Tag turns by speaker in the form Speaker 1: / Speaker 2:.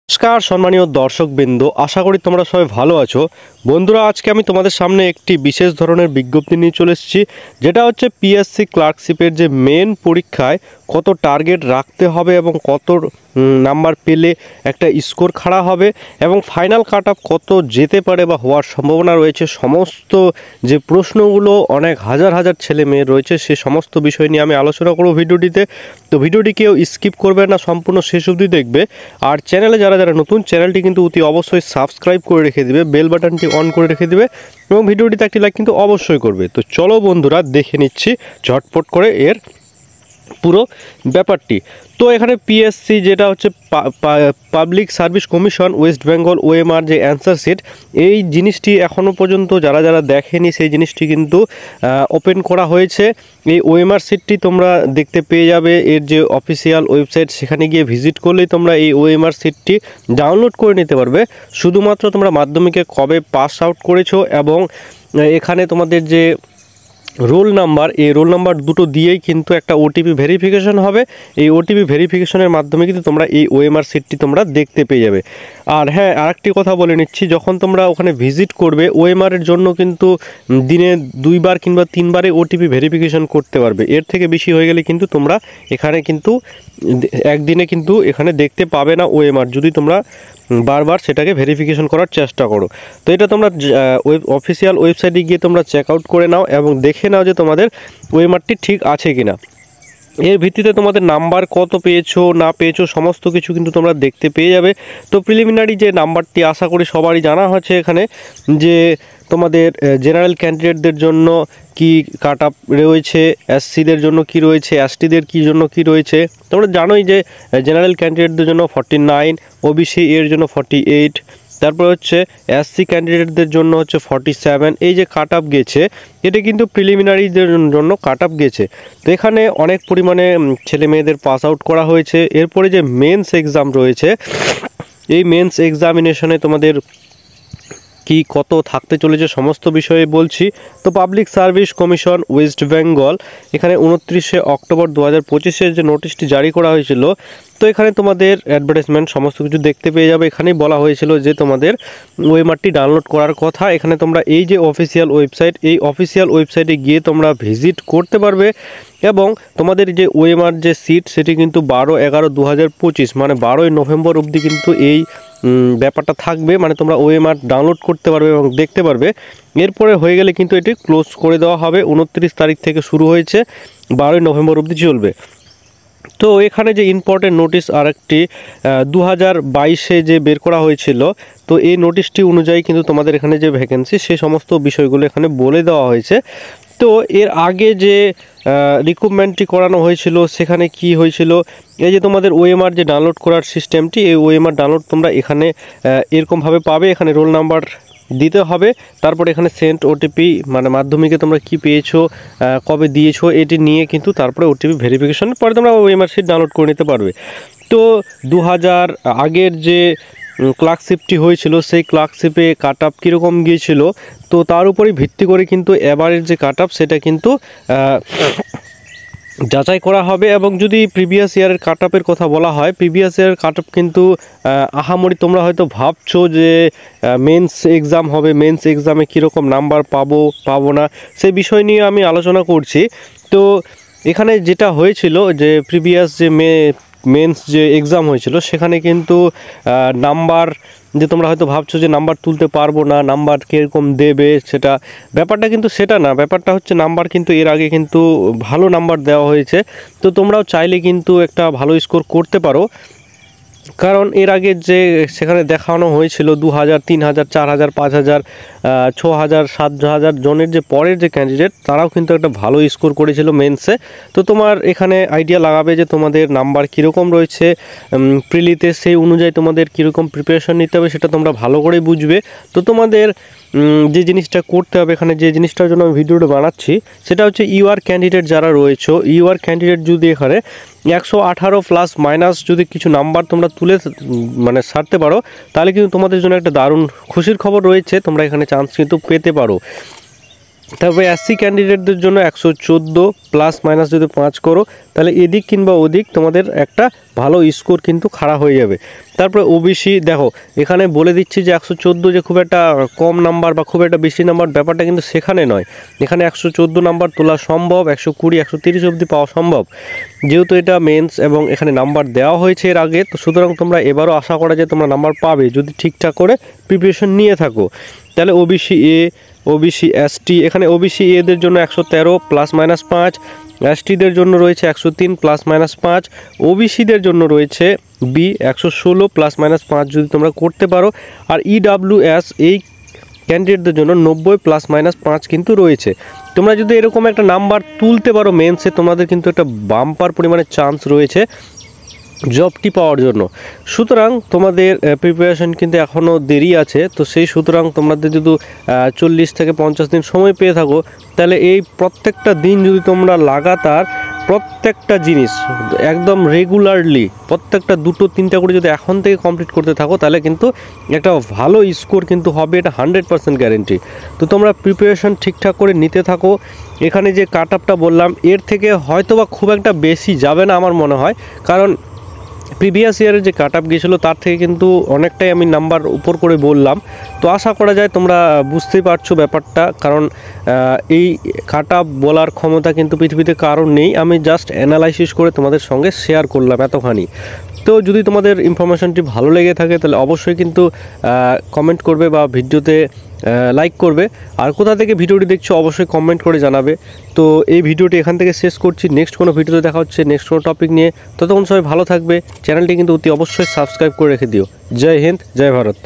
Speaker 1: নমস্কার সম্মানীয় দর্শকবৃন্দ, আশা করি তোমরা সবাই ভালো আছো। বন্ধুরা, আজকে আমি তোমাদের সামনে একটি বিশেষ ধরনের বিজ্ঞপ্তি নিয়ে চলে এসেছি, যেটা হচ্ছে পিএসসি ক্লার্কশিপের যে মেন পরীক্ষায় কত টার্গেট রাখতে হবে এবং কত নাম্বার পেলে একটা স্কোর খাড়া হবে এবং ফাইনাল কাট অফ কত যেতে পারে বা হওয়ার সম্ভাবনা রয়েছে, সমস্ত যে প্রশ্নগুলো অনেক হাজার হাজার ছেলে মেয়ে রয়েছে সে সমস্ত বিষয় নিয়ে আমি আলোচনা করব ভিডিওটিতে। তো ভিডিওটি কেউ স্কিপ করবে না, সম্পূর্ণ শেষ অবধি দেখবে। আর চ্যানেলে যারা যারা নতুন, চ্যানেলটি কিন্তু অতি অবশ্যই সাবস্ক্রাইব করে রেখে দিবে, বেল বাটনটি অন করে রেখে দিবে এবং ভিডিওটিতে একটি লাইক কিন্তু অবশ্যই করবে। তো চলো বন্ধুরা, দেখে নিচ্ছি ঝটপট করে এর পুরো ব্যাপারটি। তো এখানে পিএসসি যেটা হচ্ছে public service commission West Bengal OMR যে অ্যান্সার শিট, এই জিনিসটি এখনও পর্যন্ত যারা যারা দেখেনি সেই জিনিসটি কিন্তু ওপেন করা হয়েছে। এই ওএমআর শিটটি তোমরা দেখতে পেয়ে যাবে এর যে অফিসিয়াল ওয়েবসাইট, সেখানে গিয়ে ভিজিট করলেই তোমরা এই ওএমআর শিটটি ডাউনলোড করে নিতে পারবে। শুধুমাত্র তোমরা মাধ্যমিকে কবে পাস আউট করেছো এবং এখানে তোমাদের যে রোল নাম্বার, এই রোল নাম্বার দুটো দিয়েই কিন্তু একটা ওটিপি ভেরিফিকেশন হবে। এই ওটিপি ভেরিফিকেশনের মাধ্যমে কিন্তু তোমরা এই ওএমআর শিটটি তোমরা দেখতে পেয়ে যাবে। আর হ্যাঁ, আরেকটি কথা বলে নিচ্ছি, যখন তোমরা ওখানে ভিজিট করবে ওএমআরের জন্য কিন্তু দিনে 2বার কিংবা 3বারে ওটিপি ভেরিফিকেশন করতে পারবে। এর থেকে বেশি হয়ে গেলে কিন্তু তোমরা এখানে কিন্তু একদিনে কিন্তু এখানে দেখতে পাবে না ওএমআর, যদি তোমরা বারবার সেটাকে ভেরিফিকেশন করার চেষ্টা করো। তো এটা তোমরা অফিসিয়াল ওয়েবসাইটে গিয়ে তোমরা চেক আউট করে নাও এবং দেখে নাও যে তোমাদের ওএমআরটি ঠিক আছে কিনা। এর ভিত্তিতে তোমাদের নাম্বার কত পেয়েছো না পেয়েছো সমস্ত কিছু কিন্তু তোমরা দেখতে পেয়ে যাবে। তো প্রিলিমিনারি যে নাম্বারটি আশা করি সবারই জানা হচ্ছে এখানে, যে তোমাদের জেনারেল ক্যান্ডিডেটদের জন্য কি কাট আপ রয়েছে, এসসিদের জন্য কি রয়েছে, এসটিদের কি জন্য কি রয়েছে। তোমরা জানোই যে জেনারেল ক্যান্ডিডেটদের জন্য 49, ওবিসি এর জন্য 48, তারপর হচ্ছে এসসি ক্যান্ডিডেটদের জন্য হচ্ছে 47। এই যে কাট আপ গেছে, এটা কিন্তু প্রিলিমিনারিদের জন্য কাট আপ গেছে। তো এখানে অনেক পরিমাণে ছেলে মেয়েদের পাস আউট করা হয়েছে। এরপরে যে মেন্স এক্সাম রয়েছে, এই মেন্স এক্সামিনেশনে তোমাদের কি কত থাকতে চলেছে সমস্ত বিষয়ে বলছি। তো public service commission West Bengal এখানে 29শে অক্টোবর 2025 যে নোটিশটি জারি করা হয়েছিল, তো এখানে তোমাদের অ্যাডভার্টাইজমেন্ট সমস্ত কিছু দেখতে পেয়ে যাবে। এখানেই বলা হয়েছিল যে তোমাদের ওএমআরটি ডাউনলোড করার কথা। এখানে তোমরা এই যে অফিসিয়াল ওয়েবসাইট, এই অফিসিয়াল ওয়েবসাইটে গিয়ে তোমরা ভিজিট করতে পারবে এবং তোমাদের যে ওএমআর যে সিট সেটি কিন্তু 12/11/2025 মানে 12ই নভেম্বর অবধি কিন্তু এই ব্যাপারটা থাকবে। মানে তোমরা ওএমআর ডাউনলোড করতে পারবে এবং দেখতে পারবে। এরপরে হয়ে গেলে কিন্তু এটি ক্লোজ করে দেওয়া হবে। 29 তারিখ থেকে শুরু হয়েছে, 12ই নভেম্বর অবধি চলবে। তো এখানে যে ইম্পর্টেন্ট নোটিশ আরেকটি 2022-এ যে বের করা হয়েছিল, তো এই নোটিশটি অনুযায়ী কিন্তু তোমাদের এখানে যে ভ্যাকেন্সি সে সমস্ত বিষয়গুলো এখানে বলে দেওয়া হয়েছে। তো এর আগে যে রিক্রুটমেন্টটি করানো হয়েছিল সেখানে কি হয়েছিল, এই যে তোমাদের ওএমআর যে ডাউনলোড করার সিস্টেমটি, এই ওএমআর ডাউনলোড তোমরা এখানে এরকমভাবে পাবে। এখানে রোল নাম্বার দিতে হবে, তারপর এখানে সেন্ট ওটিপি মানে মাধ্যমিকে তোমরা কি পেয়েছো, কবে দিয়েছো, এটি নিয়ে কিন্তু তারপরে ওটিপি ভেরিফিকেশনের পরে তোমরা ওএমআর শিট ডাউনলোড করে নিতে পারবে। তো 2000 আগের যে ক্লার্কশিপটি হয়েছিল সেই ক্লার্কশিপে কাট আপ কীরকম গিয়েছিল, তো তার উপরই ভিত্তি করে কিন্তু এবারের যে কাট আপ সেটা কিন্তু যাচাই করা হবে। এবং যদি প্রিভিয়াস ইয়ারের কাট আপের কথা বলা হয়, প্রিভিয়াস ইয়ারের কাট আপ কিন্তু আহামরি তোমরা হয়তো ভাবছো যে মেন্স এক্সাম হবে, মেন্স এক্সামে কীরকম নাম্বার পাবো না, সেই বিষয় নিয়ে আমি আলোচনা করছি। তো এখানে যেটা হয়েছিল যে প্রিভিয়াস যে মেন্স যে এক্সাম হয়েছিল সেখানে কিন্তু নাম্বার, যে তোমরা হয়তো ভাবছো যে নাম্বার তুলতে পারবো না, নাম্বার কীরকম দেবে, সেটা ব্যাপারটা কিন্তু সেটা না। ব্যাপারটা হচ্ছে নাম্বার কিন্তু এর আগে কিন্তু ভালো নাম্বার দেওয়া হয়েছে। তো তোমরাও চাইলে কিন্তু একটা ভালো স্কোর করতে পারো, কারণ এর আগে যে সেখানে দেখানো হয়েছিল 2000, 3000, 4000, 5000, 6000, 7000 জনের যে পরের যে ক্যান্ডিডেট তারাও কিন্তু একটা ভালো স্কোর করেছিল মেন্সে। তো তোমার এখানে আইডিয়া লাগাবে যে তোমাদের নাম্বার কীরকম রয়েছে প্রিলিতে, সেই অনুযায়ী তোমাদের কীরকম প্রিপারেশন নিতে হবে সেটা তোমরা ভালো করেই বুঝবে। তো তোমাদের যে জিনিসটা করতে হবে, এখানে যে জিনিসটার জন্য আমি ভিডিওটা বানাচ্ছি সেটা হচ্ছে ইউআর ক্যান্ডিডেট যারা রয়েছে, ইউআর ক্যান্ডিডেট যদি এখানে 118 প্লাস মাইনাস যদি কিছু নাম্বার তোমরা তুলে মানে সারতে পারো, তাহলে কিন্তু তোমাদের জন্য একটা দারুণ খুশির খবর রয়েছে, তোমরা এখানে চান্স কিন্তু পেতে পারো। তারপরে এসসি ক্যান্ডিডেটদের জন্য 114 প্লাস মাইনাস যদি 5 করো তাহলে এদিক কিংবা ওদিক তোমাদের একটা ভালো স্কোর কিন্তু খাড়া হয়ে যাবে। তারপরে ওবিসি দেখো এখানে বলে দিচ্ছি যে 114 যে খুব একটা কম নাম্বার বা খুব একটা বেশি নাম্বার, ব্যাপারটা কিন্তু সেখানে নয়। এখানে 114 নাম্বার তোলা সম্ভব, 120 130 অবধি পাওয়া সম্ভব, যেহেতু এটা মেন্স এবং এখানে নাম্বার দেওয়া হয়েছে এর আগে। তো সুতরাং তোমরা এবারও আশা করা যায় তোমরা নাম্বার পাবে যদি ঠিকঠাক করে প্রিপারেশন নিয়ে থাকো। তাহলে ওবিসি এ, ওবিসি এসটি, এখানে ওবিসি এদের জন্য 113 প্লাস মাইনাস 5, এসটিদের জন্য রয়েছে 103 প্লাস মাইনাস 5, ওবিসিদের জন্য রয়েছে বি 116 প্লাস মাইনাস 5 যদি তোমরা করতে পারো। আর ইডাব্লিউএস এই ক্যান্ডিডেটদের জন্য 90 প্লাস মাইনাস 5 কিন্তু রয়েছে। তোমরা যদি এরকম একটা নাম্বার তুলতে পারো মেন্সে, তোমাদের কিন্তু একটা বাম্পার পরিমাণে চান্স রয়েছে জবটি পাওয়ার জন্য। সুতরাং তোমাদের প্রিপারেশন কিন্তু এখনও দেরি আছে। তো সেই সুতরাং তোমাদের যদি 40 থেকে 50 দিন সময় পেয়ে থাকো, তাহলে এই প্রত্যেকটা দিন যদি তোমরা লাগাতার প্রত্যেকটা জিনিস একদম রেগুলারলি প্রত্যেকটা 2-3টা করে যদি এখন থেকে কমপ্লিট করতে থাকো, তাহলে কিন্তু একটা ভালো স্কোর কিন্তু হবে, এটা 100% গ্যারেন্টি। তো তোমরা প্রিপারেশন ঠিকঠাক করে নিতে থাকো। এখানে যে কাট আপটা বললাম এর থেকে হয়তো বা খুব একটা বেশি যাবে না আমার মনে হয়, কারণ প্রিভিয়াস ইয়ারের যে কাট আপ গিয়েছিলো তার থেকে কিন্তু অনেকটাই আমি নাম্বার উপর করে বললাম। তো আশা করা যায় তোমরা বুঝতেই পারছো ব্যাপারটা, কারণ এই কাট আপ বলার ক্ষমতা কিন্তু পৃথিবীতে কারণ নেই, আমি জাস্ট অ্যানালাইসিস করে তোমাদের সঙ্গে শেয়ার করলাম এতখানি। তো যদি তোমাদের ইনফরমেশনটি ভালো লেগে থাকে তাহলে অবশ্যই কিন্তু কমেন্ট করবে বা ভিডিওতে লাইক করবে। আর কোথা থেকে ভিডিওটি দেখছো অবশ্যই কমেন্ট করে জানাবে। তো এই ভিডিওটি এখান থেকে শেষ করছি, নেক্সট কোনো ভিডিওতে দেখা হচ্ছে নেক্সট কোনো টপিক নিয়ে। ততক্ষণ সবাই ভালো থাকবে, চ্যানেলটি কিন্তু অতি অবশ্যই সাবস্ক্রাইব করে রেখে দিও। জয় হিন্দ, জয় ভারত।